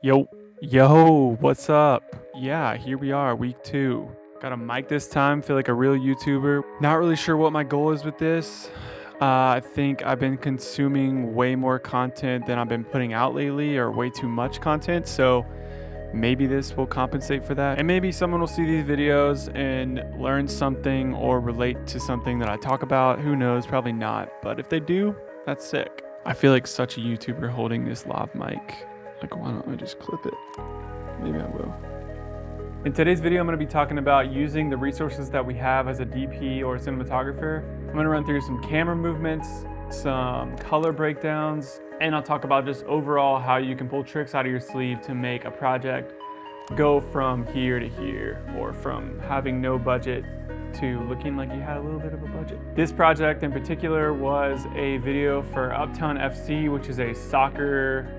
Yo, what's up? Yeah, here we are, week 2. Got a mic this time, feel like a real YouTuber. Not really sure what my goal is with this. I think I've been consuming way more content than I've been putting out lately, or way too much content, so maybe this will compensate for that. And maybe someone will see these videos and learn something or relate to something that I talk about. Who knows? Probably not. But if they do, that's sick. I feel like such a YouTuber holding this lav mic. Like, why don't I just clip it? Maybe I will. In today's video, I'm going to be talking about using the resources that we have as a DP or a cinematographer. I'm going to run through some camera movements, some color breakdowns, and I'll talk about just overall how you can pull tricks out of your sleeve to make a project go from here to here, or from having no budget to looking like you had a little bit of a budget. This project in particular was a video for Uptown FC, which is a soccer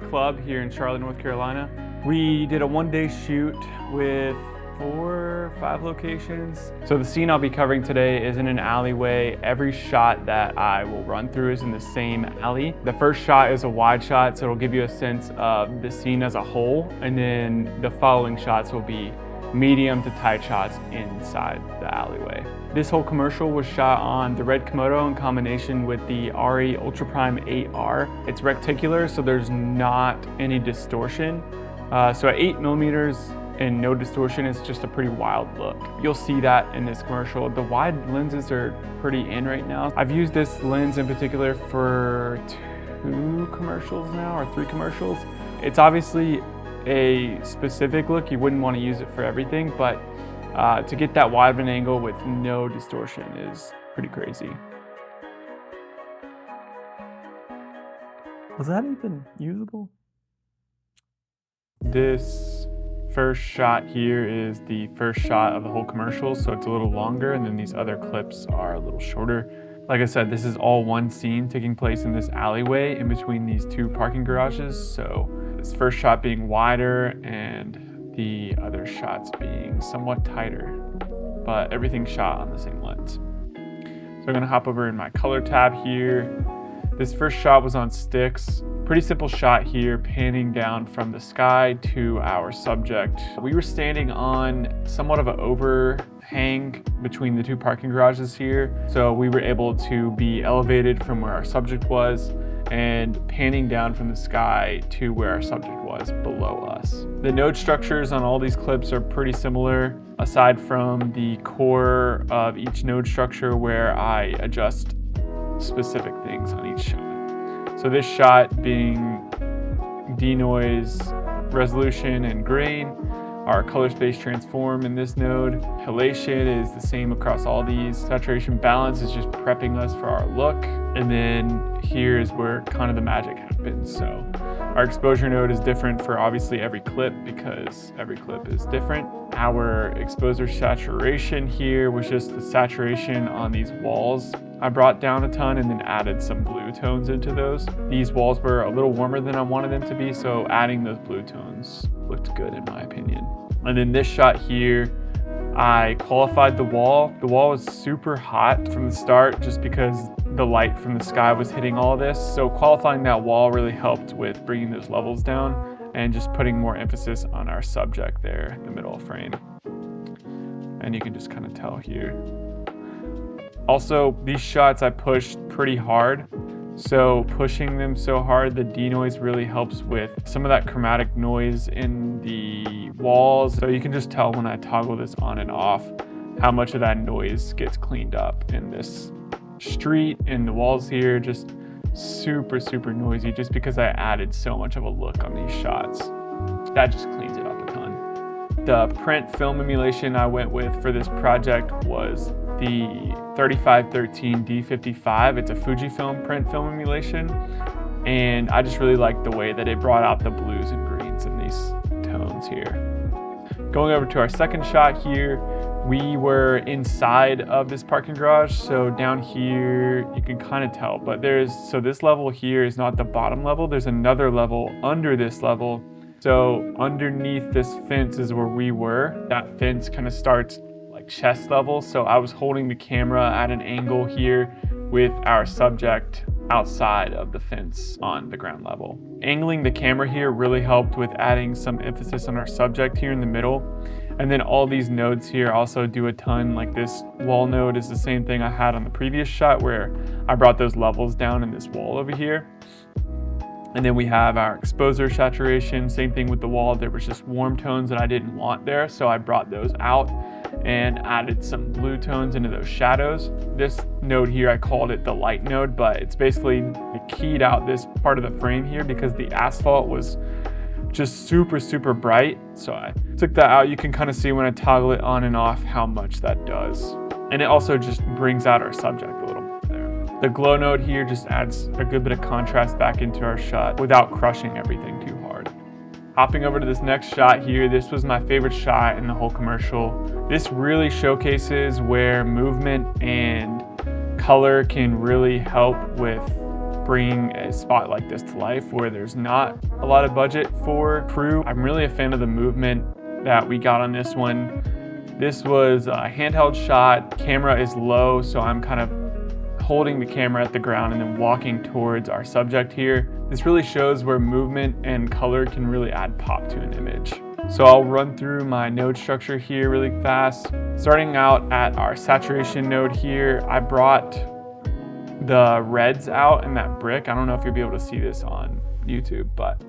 club here in Charlotte, North Carolina. We did a one-day shoot with 4 or 5 locations. So the scene I'll be covering today is in an alleyway. Every shot that I will run through is in the same alley. The first shot is a wide shot, so it'll give you a sense of the scene as a whole. And then the following shots will be medium to tight shots inside the alleyway. This whole commercial was shot on the red Komodo in combination with the RE Ultra Prime 8R. It's rectangular, so there's not any distortion. So at 8 millimeters and no distortion, it's just a pretty wild look. You'll see that in this commercial. The wide lenses are pretty in right now. I've used this lens in particular for 2 commercials now, or 3 commercials. It's obviously a specific look. You wouldn't want to use it for everything, but to get that wide of an angle with no distortion is pretty crazy. Was that even usable? This first shot here is the first shot of the whole commercial, so it's a little longer, and then these other clips are a little shorter. Like I said, this is all one scene taking place in this alleyway in between these 2 parking garages. So this first shot being wider and the other shots being somewhat tighter, but everything shot on the same lens. So I'm gonna hop over in my color tab here. This first shot was on sticks. Pretty simple shot here, panning down from the sky to our subject. We were standing on somewhat of an overhang between the 2 parking garages here. So we were able to be elevated from where our subject was and panning down from the sky to where our subject was below us. The node structures on all these clips are pretty similar, aside from the core of each node structure where I adjust specific things on each shot. So this shot being denoise, resolution, and grain, our color space transform in this node. Halation is the same across all these. Saturation balance is just prepping us for our look. And then here is where kind of the magic happens. So our exposure node is different for obviously every clip because every clip is different. Our exposure saturation here was just the saturation on these walls. I brought down a ton and then added some blue tones into those. These walls were a little warmer than I wanted them to be, so adding those blue tones looked good in my opinion. And then this shot here, I qualified the wall. The wall was super hot from the start just because the light from the sky was hitting all of this. So qualifying that wall really helped with bringing those levels down and just putting more emphasis on our subject there in the middle of frame. And you can just kind of tell here. Also, these shots I pushed pretty hard. So pushing them so hard, the denoise really helps with some of that chromatic noise in the walls. So you can just tell when I toggle this on and off how much of that noise gets cleaned up in this street, and the walls here just super noisy just because I added so much of a look on these shots. That just cleans it up a ton. The print film emulation I went with for this project was the 3513 D55. It's a Fujifilm print film emulation, and I just really liked the way that it brought out the blues and greens in these tones here. Going over to our second shot here, we were inside of this parking garage. So down here, you can kind of tell, but so this level here is not the bottom level. There's another level under this level. So underneath this fence is where we were. That fence kind of starts like chest level. So I was holding the camera at an angle here with our subject outside of the fence on the ground level. Angling the camera here really helped with adding some emphasis on our subject here in the middle. And then all these nodes here also do a ton. Like this wall node is the same thing I had on the previous shot where I brought those levels down in this wall over here. And then we have our exposure saturation, same thing with the wall. There was just warm tones that I didn't want there, so I brought those out and added some blue tones into those shadows. This node here, I called it the light node, but it's basically keyed out this part of the frame here because the asphalt was just super bright. So I took that out. You can kind of see when I toggle it on and off how much that does. And it also just brings out our subject a little bit there. The glow node here just adds a good bit of contrast back into our shot without crushing everything too hard. Hopping over to this next shot here, this was my favorite shot in the whole commercial. This really showcases where movement and color can really help with bringing a spot like this to life where there's not a lot of budget for crew. I'm really a fan of the movement that we got on this one. This was a handheld shot. Camera is low, so I'm kind of holding the camera at the ground and then walking towards our subject here. This really shows where movement and color can really add pop to an image. So I'll run through my node structure here really fast. Starting out at our saturation node here, I brought the reds out in that brick. I don't know if you'll be able to see this on YouTube, but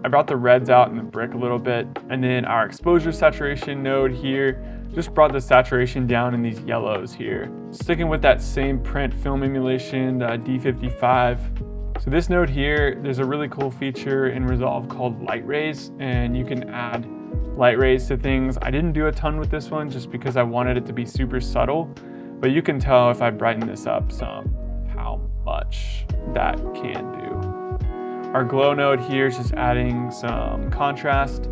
I brought the reds out in the brick a little bit. And then our exposure saturation node here, just brought the saturation down in these yellows here. Sticking with that same print film emulation, the D55. So this node here, there's a really cool feature in Resolve called light rays, and you can add light rays to things. I didn't do a ton with this one just because I wanted it to be super subtle, but you can tell if I brighten this up some how much that can do. Our glow node here is just adding some contrast,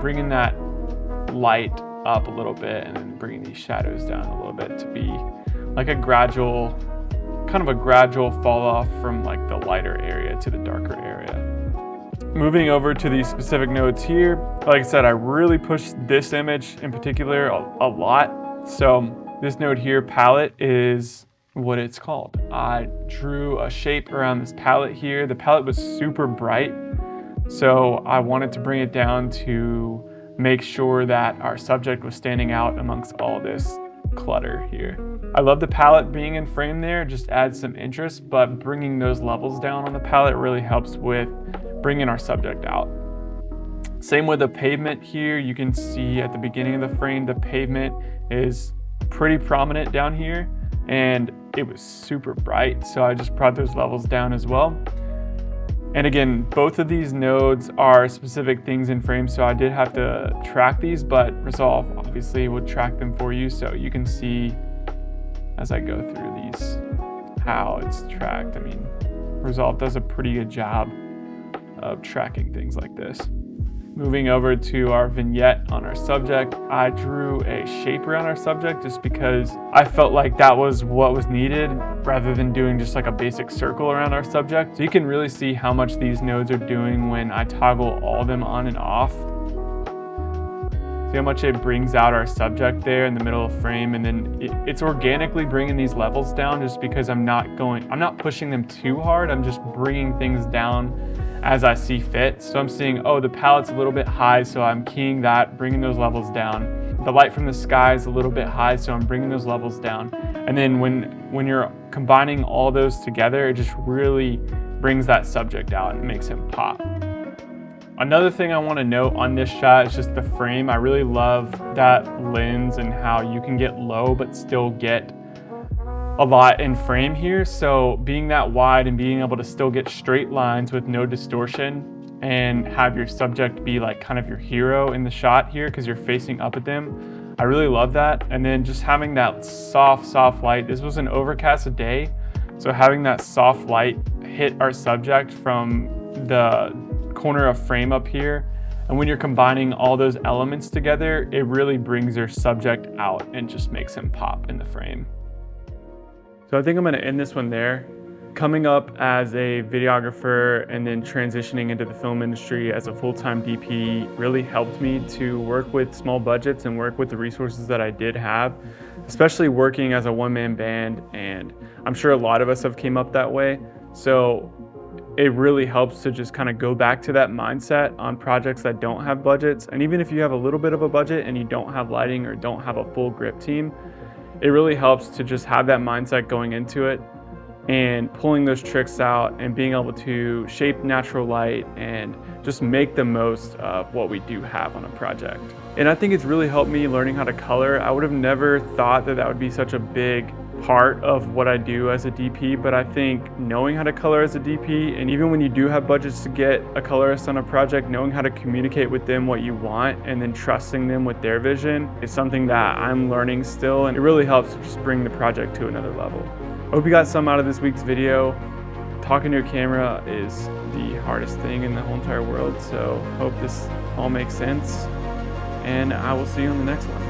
bringing that light up a little bit and then bringing these shadows down a little bit to be like a gradual, kind of a gradual fall off from like the lighter area to the darker area. Moving over to these specific nodes here, like I said, I really pushed this image in particular a lot. So this node here, palette, is what it's called. I drew a shape around this palette here. The palette was super bright, so I wanted to bring it down to make sure that our subject was standing out amongst all this clutter here. I love the palette being in frame there, just adds some interest, but bringing those levels down on the palette really helps with bringing our subject out. Same with the pavement here. You can see at the beginning of the frame, the pavement is pretty prominent down here, and it was super bright, so I just brought those levels down as well. And again, both of these nodes are specific things in frame, so I did have to track these, but Resolve obviously would track them for you, so you can see as I go through these how it's tracked. I mean, Resolve does a pretty good job of tracking things like this. Moving over to our vignette on our subject, I drew a shape around our subject just because I felt like that was what was needed rather than doing just like a basic circle around our subject. So you can really see how much these nodes are doing when I toggle all of them on and off. See how much it brings out our subject there in the middle of frame, and then it's organically bringing these levels down just because I'm not pushing them too hard. I'm just bringing things down as I see fit. So I'm seeing, oh, the palette's a little bit high, so I'm keying that, bringing those levels down. The light from the sky is a little bit high, so I'm bringing those levels down. And then when you're combining all those together, it just really brings that subject out and makes him pop. Another thing I want to note on this shot is just the frame. I really love that lens and how you can get low but still get a lot in frame here. So being that wide and being able to still get straight lines with no distortion and have your subject be like kind of your hero in the shot here because you're facing up at them, I really love that. And then just having that soft light. This was an overcast day, so having that soft light hit our subject from the corner of frame up here, and when you're combining all those elements together, it really brings your subject out and just makes him pop in the frame. So I think I'm going to end this one there. Coming up as a videographer and then transitioning into the film industry as a full-time DP really helped me to work with small budgets and work with the resources that I did have, especially working as a one-man band, and I'm sure a lot of us have came up that way. So it really helps to just kind of go back to that mindset on projects that don't have budgets. And even if you have a little bit of a budget and you don't have lighting or don't have a full grip team, it really helps to just have that mindset going into it and pulling those tricks out and being able to shape natural light and just make the most of what we do have on a project. And I think it's really helped me learning how to color. I would have never thought that that would be such a big part of what I do as a DP, but I think knowing how to color as a DP, and even when you do have budgets to get a colorist on a project, knowing how to communicate with them what you want and then trusting them with their vision is something that I'm learning still, and it really helps to just bring the project to another level. I hope you got some out of this week's video. Talking to a camera is the hardest thing in the whole entire world, so hope this all makes sense, and I will see you on the next one.